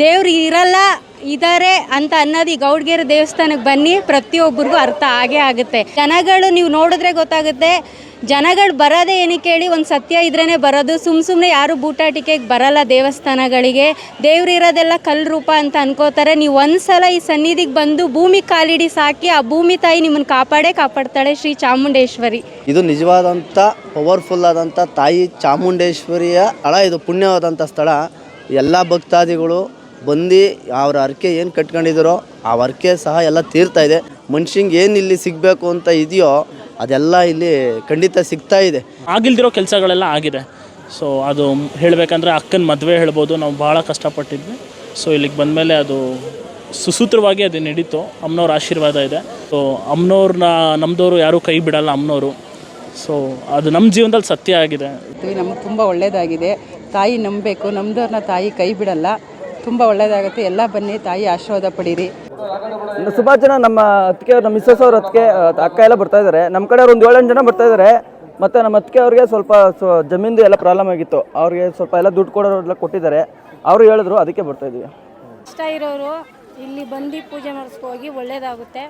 ದೇವ್ರು ಇರಲ್ಲ ಇದ್ದಾರೆ ಅಂತ ಅನ್ನೋದು ಈ ಗೌಡ್ಗೆರೆ ದೇವಸ್ಥಾನಕ್ಕೆ ಬನ್ನಿ, ಪ್ರತಿಯೊಬ್ಬರಿಗೂ ಅರ್ಥ ಆಗೇ ಆಗುತ್ತೆ. ಜನಗಳು ನೀವು ನೋಡಿದ್ರೆ ಗೊತ್ತಾಗುತ್ತೆ, ಜನಗಳು ಬರೋದೇ ಏನಕ್ಕೆ ಹೇಳಿ, ಒಂದು ಸತ್ಯ ಇದ್ರೇ ಬರೋದು. ಸುಮ್ಮನೆ ಯಾರು ಬೂಟಾಟಿಕೆಗೆ ಬರಲ್ಲ ದೇವಸ್ಥಾನಗಳಿಗೆ. ದೇವ್ರು ಇರೋದೆಲ್ಲ ಕಲ್ಲು ರೂಪ ಅಂತ ಅನ್ಕೋತಾರೆ. ನೀವು ಒಂದ್ಸಲ ಈ ಸನ್ನಿಧಿಗೆ ಬಂದು ಭೂಮಿ ಕಾಲಿಡಿ ಸಾಕಿ, ಆ ಭೂಮಿ ತಾಯಿ ನಿಮ್ಮನ್ನು ಕಾಪಾಡ್ತಾಳೆ, ಶ್ರೀ ಚಾಮುಂಡೇಶ್ವರಿ. ಇದು ನಿಜವಾದಂಥ ಪವರ್ಫುಲ್ ಆದಂಥ ತಾಯಿ ಚಾಮುಂಡೇಶ್ವರಿಯ ಸ್ಥಳ. ಇದು ಪುಣ್ಯವಾದಂಥ ಸ್ಥಳ. ಎಲ್ಲ ಭಕ್ತಾದಿಗಳು ಬಂದು ಅವ್ರ ಹರಕೆ ಏನು ಕಟ್ಕೊಂಡಿದ್ದಾರೋ ಆ ಹರಕೆ ಸಹ ಎಲ್ಲ ತೀರ್ತಾ ಇದೆ. ಮನುಷ್ಯಂಗೆ ಏನು ಇಲ್ಲಿ ಸಿಗಬೇಕು ಅಂತ ಇದೆಯೋ ಅದೆಲ್ಲ ಇಲ್ಲಿ ಖಂಡಿತ ಸಿಗ್ತಾ ಇದೆ. ಆಗಿಲ್ದಿರೋ ಕೆಲಸಗಳೆಲ್ಲ ಆಗಿದೆ. ಸೊ ಅದು ಹೇಳಬೇಕಂದ್ರೆ ಅಕ್ಕನ ಮದುವೆ ಹೇಳ್ಬೋದು, ನಾವು ಭಾಳ ಕಷ್ಟಪಟ್ಟಿದ್ವಿ. ಸೊ ಇಲ್ಲಿಗೆ ಬಂದಮೇಲೆ ಅದು ಸುಸೂತ್ರವಾಗಿ ಅದು ನಡೀತು. ಅಮ್ಮನವ್ರ ಆಶೀರ್ವಾದ ಇದೆ. ಸೊ ಅಮ್ಮನವ್ರನ್ನ ನಮ್ಮದವರು ಯಾರೂ ಕೈ ಬಿಡಲ್ಲ ಅಮ್ಮನವರು. ಸೊ ಅದು ನಮ್ಮ ಜೀವನದಲ್ಲಿ ಸತ್ಯ ಆಗಿದೆ. ನಮಗೆ ತುಂಬ ಒಳ್ಳೆಯದಾಗಿದೆ. ತಾಯಿ ನಂಬಬೇಕು, ನಮ್ಮದವ್ರನ್ನ ತಾಯಿ ಕೈ ಬಿಡಲ್ಲ. ತುಂಬ ಒಳ್ಳೆಯದಾಗುತ್ತೆ. ಎಲ್ಲ ಬನ್ನಿ, ತಾಯಿ ಆಶೀರ್ವಾದ ಪಡೀರಿ. ಸುಮಾರು ಜನ ನಮ್ಮ ಅತ್ತಿಗೆ, ನಮ್ಮ ಮಿಸ್ಸಸ್ ಅವ್ರ ಅಕ್ಕ ಎಲ್ಲ ಬರ್ತಾ ಇದ್ದಾರೆ. ನಮ್ಮ ಕಡೆ ಒಂದು 7-8 ಜನ ಬರ್ತಾ ಇದ್ದಾರೆ. ಮತ್ತು ನಮ್ಮ ಅತ್ತಿಗೆ ಅವ್ರಿಗೆ ಸ್ವಲ್ಪ ಜಮೀನ್ದು ಎಲ್ಲ ಪ್ರಾಬ್ಲಮ್ ಆಗಿತ್ತು. ಅವ್ರಿಗೆ ಸ್ವಲ್ಪ ಎಲ್ಲ ದುಡ್ಡು ಕೊಡೋರೆಲ್ಲ ಕೊಟ್ಟಿದ್ದಾರೆ. ಅವರು ಹೇಳಿದ್ರು, ಅದಕ್ಕೆ ಬರ್ತಾ ಇದ್ದೀವಿ. ಇಷ್ಟ ಇರೋರು ಇಲ್ಲಿ ಬಂದು ಪೂಜೆ ಮಾಡಿಸ್ಕೊ ಹೋಗಿ, ಒಳ್ಳೇದಾಗುತ್ತೆ.